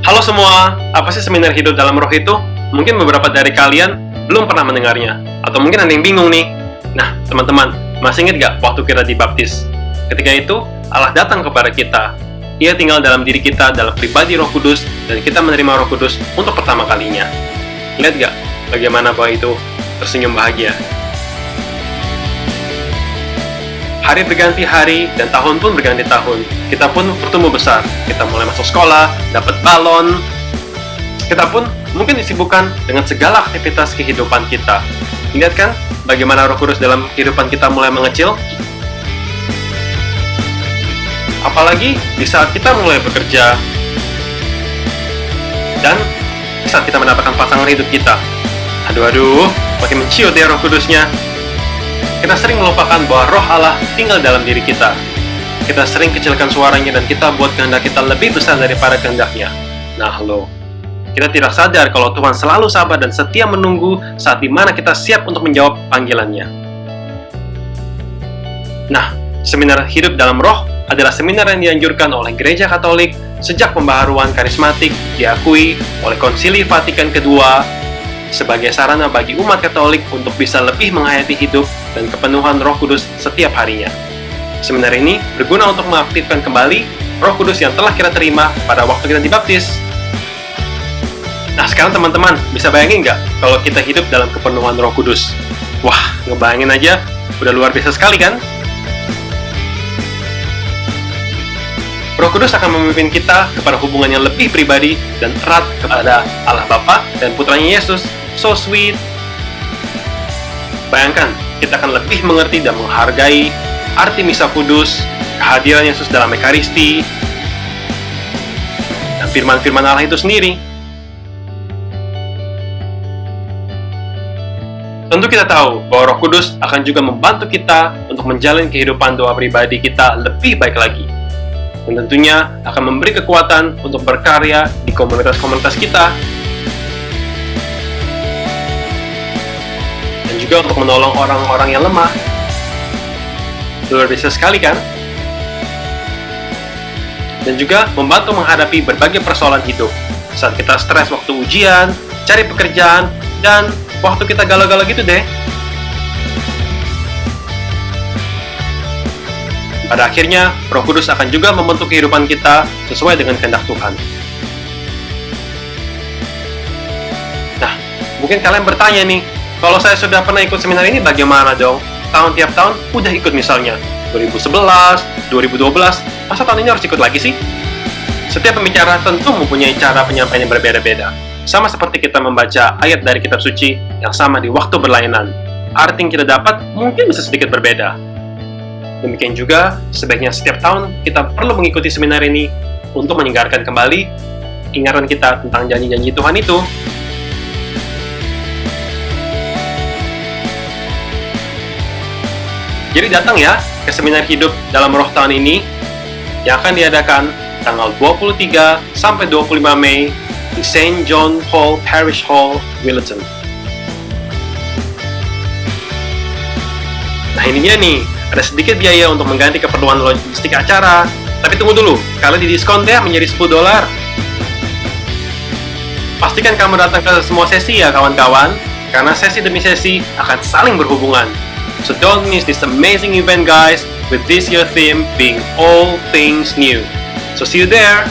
Halo semua, apa sih seminar hidup dalam roh itu? Mungkin beberapa dari kalian belum pernah mendengarnya, atau mungkin ada yang bingung nih. Nah, teman-teman, masih ingat gak waktu kita dibaptis? Ketika itu, Allah datang kepada kita. Ia tinggal dalam diri kita dalam pribadi Roh Kudus, dan kita menerima Roh Kudus untuk pertama kalinya. Lihat gak bagaimana bahwa itu tersenyum bahagia? Hari berganti hari, dan tahun pun berganti tahun. Kita pun bertumbuh besar. Kita mulai masuk sekolah, dapat balon. Kita pun mungkin disibukkan dengan segala aktivitas kehidupan kita. Lihat kan bagaimana Roh Kudus dalam kehidupan kita mulai mengecil? Apalagi di saat kita mulai bekerja, dan di saat kita mendapatkan pasangan hidup kita. Aduh, makin menciut ya Roh Kudusnya. Kita sering melupakan bahwa Roh Allah tinggal dalam diri kita. Kita sering kecilkan suaranya dan kita buat kehendak kita lebih besar daripada kehendaknya. Nah kita tidak sadar kalau Tuhan selalu sabar dan setia menunggu saat dimana kita siap untuk menjawab panggilannya. Nah, seminar hidup dalam roh adalah seminar yang dianjurkan oleh Gereja Katolik sejak pembaharuan karismatik diakui oleh Konsili Vatikan II sebagai sarana bagi umat Katolik untuk bisa lebih menghayati hidup dan kepenuhan Roh Kudus setiap harinya. Seminar ini berguna untuk mengaktifkan kembali Roh Kudus yang telah kita terima pada waktu kita dibaptis. Nah, sekarang teman-teman bisa bayangin nggak kalau kita hidup dalam kepenuhan Roh Kudus? Wah, ngebayangin aja, udah luar biasa sekali kan? Roh Kudus akan memimpin kita kepada hubungan yang lebih pribadi dan erat kepada Allah Bapa dan Putranya Yesus. So sweet. Bayangkan, kita akan lebih mengerti dan menghargai arti Misa Kudus, kehadiran Yesus dalam Ekaristi, dan firman-firman Allah itu sendiri. Tentu kita tahu bahwa Roh Kudus akan juga membantu kita untuk menjalani kehidupan doa pribadi kita lebih baik lagi. Dan tentunya akan memberi kekuatan untuk berkarya di komunitas-komunitas kita, dan juga untuk menolong orang-orang yang lemah. Luar biasa sekali kan? Dan juga membantu menghadapi berbagai persoalan hidup saat kita stres waktu ujian, cari pekerjaan, dan waktu kita galau-galau gitu deh. Pada akhirnya, Roh Kudus akan juga membentuk kehidupan kita sesuai dengan kehendak Tuhan. Nah, mungkin kalian bertanya nih, kalau saya sudah pernah ikut seminar ini bagaimana dong? Tiap tahun udah ikut misalnya 2011, 2012, masa tahun ini harus ikut lagi sih? Setiap pembicara tentu mempunyai cara penyampaian yang berbeda-beda. Sama seperti kita membaca ayat dari kitab suci yang sama di waktu berlainan. Arti yang kita dapat mungkin bisa sedikit berbeda. Demikian juga, sebaiknya setiap tahun kita perlu mengikuti seminar ini untuk menyegarkan kembali ingatan kita tentang janji-janji Tuhan itu. Jadi datang ya ke seminar hidup dalam roh tahun ini yang akan diadakan tanggal 23 sampai 25 Mei di St. John Paul Parish Hall, Willetton. Nah ini dia nih, ada sedikit biaya untuk mengganti keperluan logistik acara. Tapi tunggu dulu, kalian didiskon deh menjadi $10. Pastikan kamu datang ke semua sesi ya kawan-kawan, karena sesi demi sesi akan saling berhubungan. So don't miss this amazing event guys, with this year theme being all things new. So see you there!